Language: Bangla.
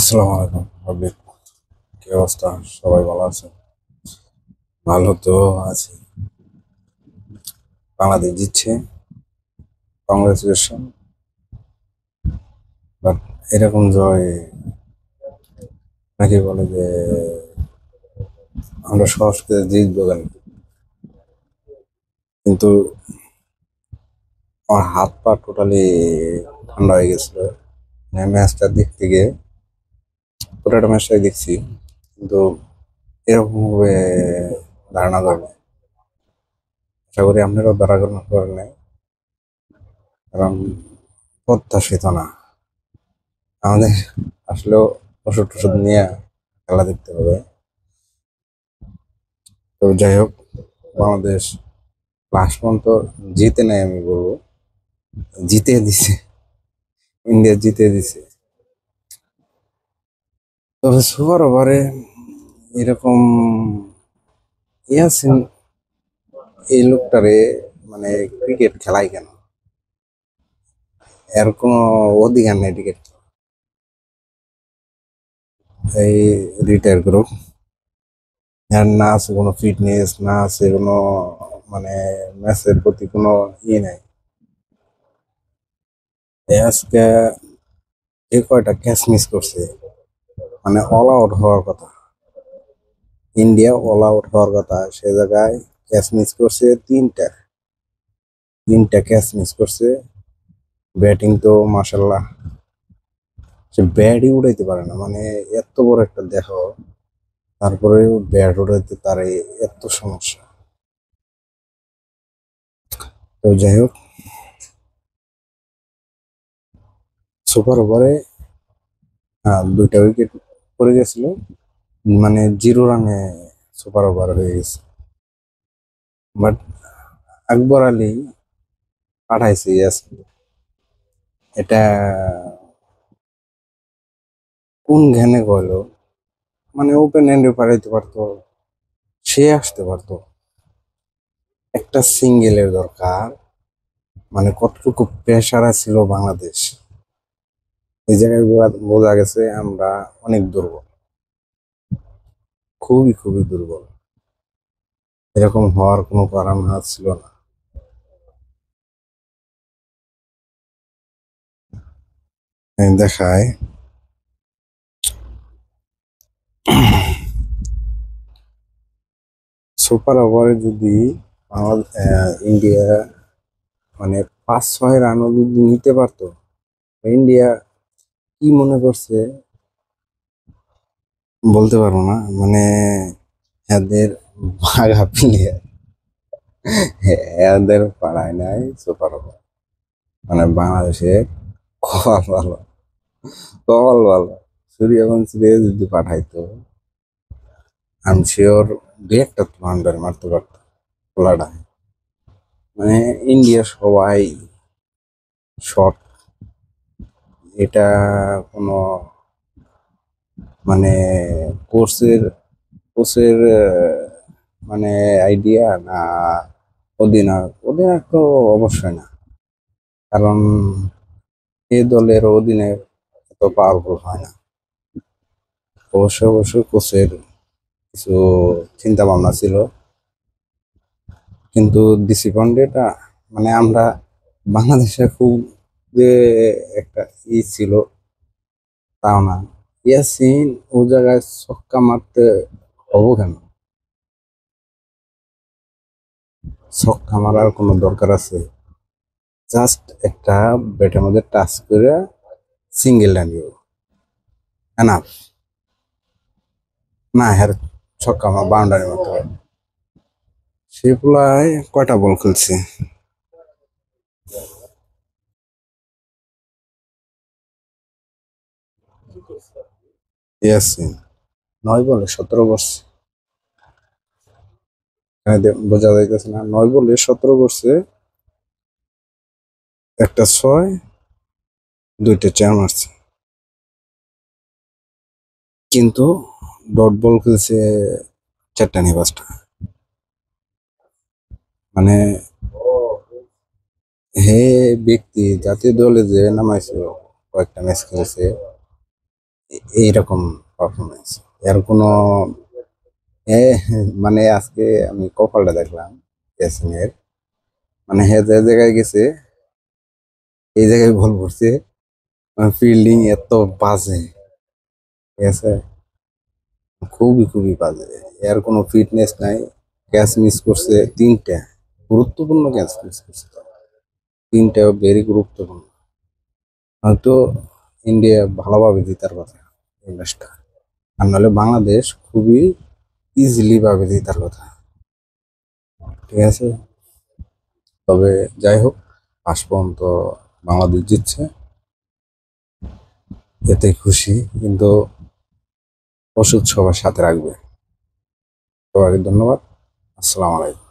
আসসালামু আলাইকুম পাবলিক, কি অবস্থা? সবাই ভালো আছে? ভালো তো আছি। বাংলাদেশ জিতছে, কংগ্রেচুলেশন। বাট এরকম জয় নাকি বলে যে আমরা সহজে জিতবো কেন, কিন্তু আমার হাত পা টোটালি ঠান্ডা হয়ে গেছিল ম্যাচটা দেখতে গিয়ে। পুরোটা ম্যাচটাই দেখছি, কিন্তু এরকম ভাবে ধারণা করবে আশা করি আপনারাও ধারণা করেন নাই, কারণ প্রত্যাশিত না। আমাদের আসলেও ওষুধ টষুধ নিয়ে খেলা দেখতে হবে। তো যাই হোক, বাংলাদেশ লাস্ট পর্যন্ত জিতে নাই আমি বলবো, জিতে দিছে, ইন্ডিয়া জিতে দিছে। তবে সুপার ওভারে এরকম ইয়াসিন এই লোকটারে মানে ক্রিকেট খেলায় কেন? এর কোনো অধিকার নেই ক্রিকেট। এই রিটায়ার গ্রুপ, এর না আছে কোনো ফিটনেস, না আছে কোনো মানে ম্যাচের প্রতি কোনো ইয়ে নাই। আজকে যে কয়টা ক্যাচ মিস করছে, মানে অল আউট হওয়ার কথা, ইন্ডিয়া অল আউট হওয়ার কথা, সে জায়গায় ক্যাচ মিস করছে তিনটা, তিনটা ক্যাচ মিস করছে। ব্যাটিং তো মাশাল্লাহ, সে ব্যাটই উড়াইতে পারে না, মানে এত বড় একটা দেহ, তারপরে ব্যাট উড়াইতে তার এত সমস্যা। তো যাই হোক, সুপার ওভারে দুইটা উইকেট পড়ে গেছিল, মানে 0 রানে সুপার ওভার হয়ে গেছে। বাট আকবর আলী পাঠাইছে, ইয়াস, এটা কোন ঘ্যানে গেল? মানে ওপেন এন্ডে পাঠাইতে পারতো, সে আসতে পারতো। একটা সিঙ্গেলের দরকার, মানে কতটুকু প্রেশার ছিল বাংলাদেশ, এই জায়গায় বোঝা গেছে আমরা অনেক দুর্বল, খুবই খুবই দুর্বল। এরকম হওয়ার কোনো কারণ ছিল না। দেখায় সুপার ওভারে যদি ইন্ডিয়া মানে 5-6 রানও যদি নিতে পারতো, ইন্ডিয়া কি মনে করছে বলতে পারবো না, মানে এদের বাঘা প্লেয়ার, এদের পাড়ায় নাই সুপার ওভার। মানে বাংলাদেশে কপাল ভালো, কপাল ভালো। সূর্যবংশী যদি পাঠাইতো, আমি শিওর দুই একটা বাউন্ডারি মারতে পারতো খোলাটা। মানে ইন্ডিয়া সবাই শট, এটা কোনো মানে কোর্সের কোচের মানে আইডিয়া না, অধিনায়ক, অধিনায়ক তো অবশ্যই না, কারণ এই দলের অধিনায়ক এত পাওয়ারফুল হয় না। অবশ্যই অবশ্যই কোচের কিছু চিন্তা ভাবনা ছিল, কিন্তু ডিসি পান্ডেটা মানে আমরা বাংলাদেশে খুব যে একটা ছিল তাও না। ইয়াসিন ও জায়গায় ছক্কা মারতে হবো কেন? ছক্কা মারার কোনো দরকার আছে? জাস্ট একটা ব্যাটের মধ্যে টাচ করে সিঙ্গেল আনিও, এনাফ। না হ্যাঁ, ছক্কা মার বাউন্ডারি মারতে হবে। সে পোলায় কয়টা বল খেলছে? ইয়াসিন 9 বলে 17 করছে। বোঝা যাইতেছে না, 9 বলে 17 করছে, একটা 6, দুইটা 4 মারছে। কিন্তু ডট বল খেলছে 4টা নিয়ে 5টা। মানে হে ব্যক্তি জাতীয় দলে যে নামাইছিল, কয়েকটা ম্যাচ খেলছে, এইরকম পারফরমেন্স। এর কোনো এ মানে আজকে আমি কপালটা দেখলাম ইয়াসিন এর, মানে হে যে জায়গায় গেছে এই জায়গায় ভুল করছে, ফিল্ডিং এত বাজে, ঠিক আছে, খুবই খুবই বাজে। এর কোনো ফিটনেস নাই। ক্যাচ মিস করছে তিনটা, গুরুত্বপূর্ণ ক্যাচ মিস করছে তো। তিনটাও ভেরি গুরুত্বপূর্ণ। হয়তো ইন্ডিয়া ভালোভাবে জেতার কথা এই ম্যাচটা, আর নাহলে বাংলাদেশ খুবই ইজিলি ভাবে জেতার কথা, ঠিক আছে। তবে যাই হোক, আজ পর্যন্ত বাংলাদেশ জিতছে, এতে খুশি। কিন্তু ওষুধ সবার সাথে রাখবে। সবাইকে ধন্যবাদ। আসসালামু আলাইকুম।